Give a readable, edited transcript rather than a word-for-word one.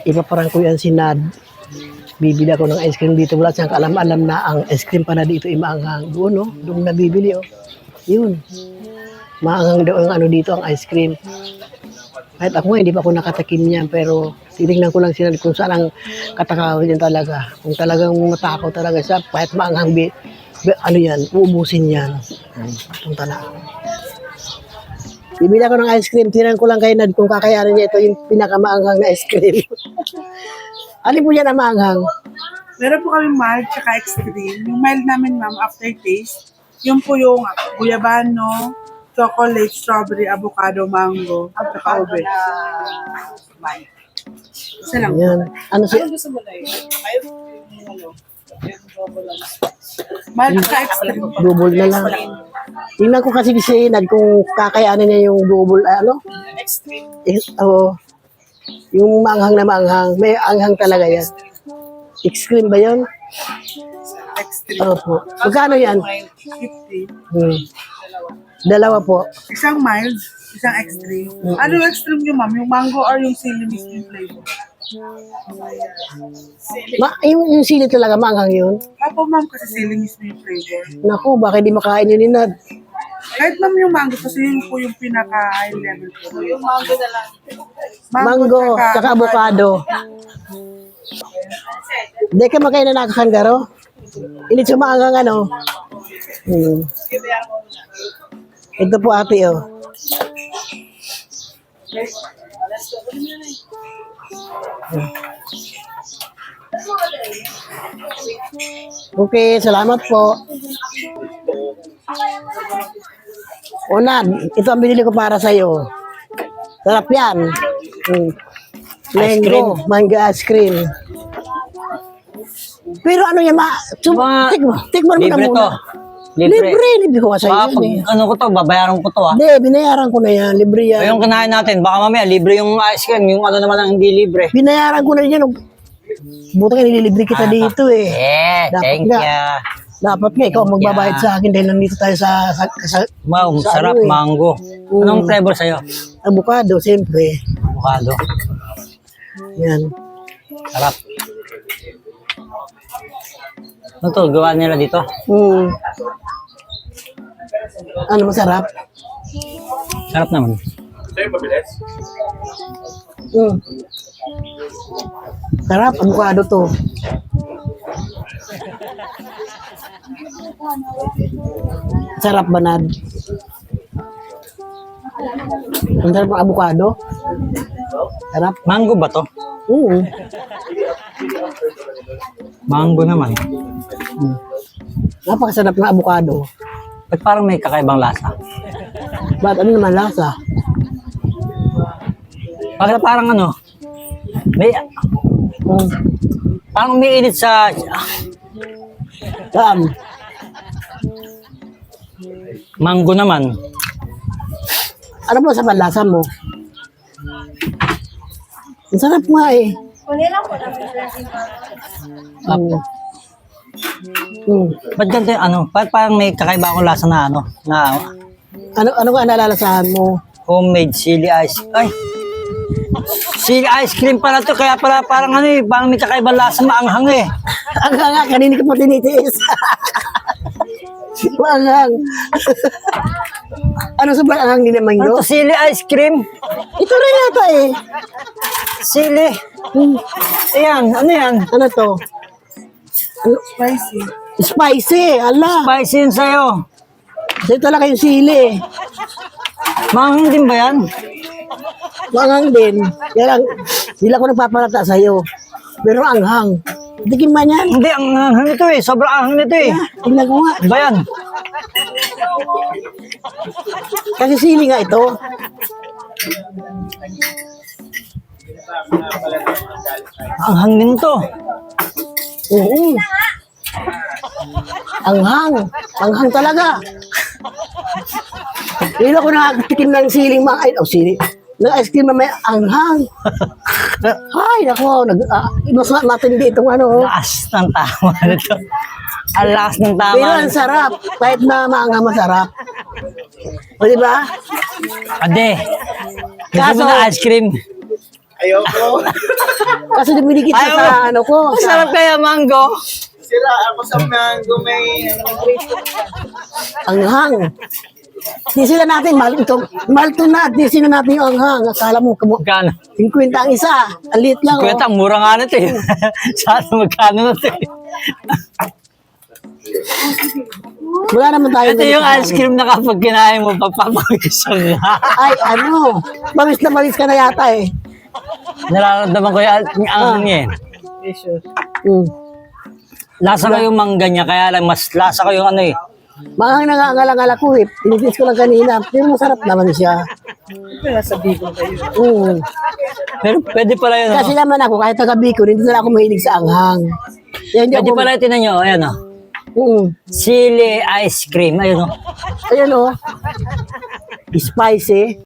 ipaparang ko yan si Nad. Bibili ako ng ice cream dito. Wala siyang kaalam-alam na ang ice cream pala dito ay maanghang. Doon, no? Doon nabibili, oh. Yun. Maanghang daw ang ano dito, ang ice cream. Kahit ako nga, hindi pa ako nakatakim niyan. Pero tinignan ko lang sila kung saan ang katakawin niyan talaga. Kung talagang matakaw talaga siya, kahit maanghang, ano yan, uubusin yan. Punta na. Bibili ako ng ice cream. Tinan ko lang kay Nad kung kakayanin niya ito yung pinakamaanghang na ice cream. Ano po yan ang maanghang? Meron po kami mild tsaka extreme. Yung mild namin, ma'am, aftertaste, yun po yung guyabano, chocolate, strawberry, avocado, mango, at saka ube. Isa lang. Yan. Ano siya? Gusto mo na yun? Mild tsaka extreme. Double na lang. Tingnan ko kasi si Nad kung kakayanin niya yung double, ano? Extreme. Oo. Yung maanghang na maanghang. May anghang talaga yan. Extreme ba yun? Extreme. Opo. Magkano yan? 50. Dalawa po. Isang mild, isang extreme. Ano yung extreme nyo, ma'am? Yung mango or yung sili mismo flavor? Yung sili talaga, maanghang yun. Apo, ma'am, kasi sili mismo yung flavor. Naku, baka di makain yun ni Nad. Kahit ma'am yung mango, kasi yun po yung pinaka-high level po. Yung mango na lang. Mango, tsaka avocado. Hindi ka makain na nakakanggaro? Hindi siya maanghang ano. Ito po ate, oh. Okay, salamat po. Nad, ito ang binili ko para sa'yo. Sarap yan. Mango, mango ice cream. Pero ano yan, tikman mo na Libre muna. to. Libre ko sa Baka iyo. pag ano ko to, babayaran ko to Hindi, binayaran ko na yan. Libre yan. Yung kinain natin, baka mamaya libre yung ice cream, yung ano naman ang hindi libre. Binayaran ko na yan. Butang nililibre kita dito eh. Dapat Thank nga. you. Dapat nga, ikaw magbabayad sa akin dahil nandito tayo sa Wow, sa sarap, ano eh. mango. Anong flavor sa'yo? Avocado, siyempre. Avocado. Yan. Sarap. Ano to, gawa nila dito? Ano masarap? Sarap naman. Sarap, avocado to. Sarap ba, Nad? Ang sarap ng avocado? Sarap? Mango ba to? Mango naman. Napakasarap ng avocado. Ba't parang may kakaibang lasa? Ba't ano naman lasa? Parang ano, may, parang umiinit sa, Saan? mango naman. Ano ba sa panlasa mo? Ang sarap nga eh. Ba't ganito yung ano? Ba't parang may kakaiba akong lasa na ano? Na Ano nga nalalasahan mo? homemade chili ice. Ay! Chili ice cream pala to. Kaya pala parang ano eh. Parang may kakaibang lasa maanghang eh. Ang nga, kanina ka pa tinitiis. Maanghang. Ano sa maanghang din naman Ano yun? to? Chili ice cream? Ito rin yata eh. Chili. Ayan. Ano yan? Ano to? Spicy. Spicy. Ala. Spicy yun sa'yo. Ito talaga yung sili. Maanghang din ba yan? Maanghang din. Kaya lang, hindi lang ko nagpapalata sa'yo. Pero anghang. Tikim man yan. Hindi, ang anghang nito eh. Sobrang anghang nito eh. Tingnan ko nga. Ano ba yan? Kasi sili nga ito. Anghang din to. Oo. Anghang. Anghang talaga. Hindi ako nakatikim ng siling mga, ay, oh, sili. Ng ice cream na may anghang. Ay, nako. Mas matindi itong ano. Lakas ng tama nito. Ang lakas ng tama. Pero ang sarap. Kahit na maanghang masarap. O, di ba? Ade. Gusto Kaso- mo na ice cream? Ayoko. Kasi dumilikit na Ayaw sa mo. ano ko. Masarap kaya mango. Sila, ako sa mango may... Anghang. Tisilan natin, mahal to na, tisilan natin yung anghang. Akala mo, Magkano? 50 ang isa. Ang liit lang, oh. Kwenta, mura nga nito eh. Sana magkano na ito eh. Wala naman tayo. Ito yung ice cream na kapag kinain mo, papapagisang nga. Ay, ano, bamis na bamis ka na yata eh. Nararamdaman ko yung angin. Mm. Lasa ko yung mangga niya, kaya lang mas lasa ko yung ano eh. Mahang nangangalang-ala ko eh. Tinitis ko lang kanina. Pero masarap naman siya. Mm. Pero pwede pala yun. Kasi naman ako, kahit taga Bicol, hindi na ako mahilig sa anghang. Kaya hindi Pwede ako... pala tinan nyo, ayan o. Sili ice cream, ayun o. Ayan o. Spicy.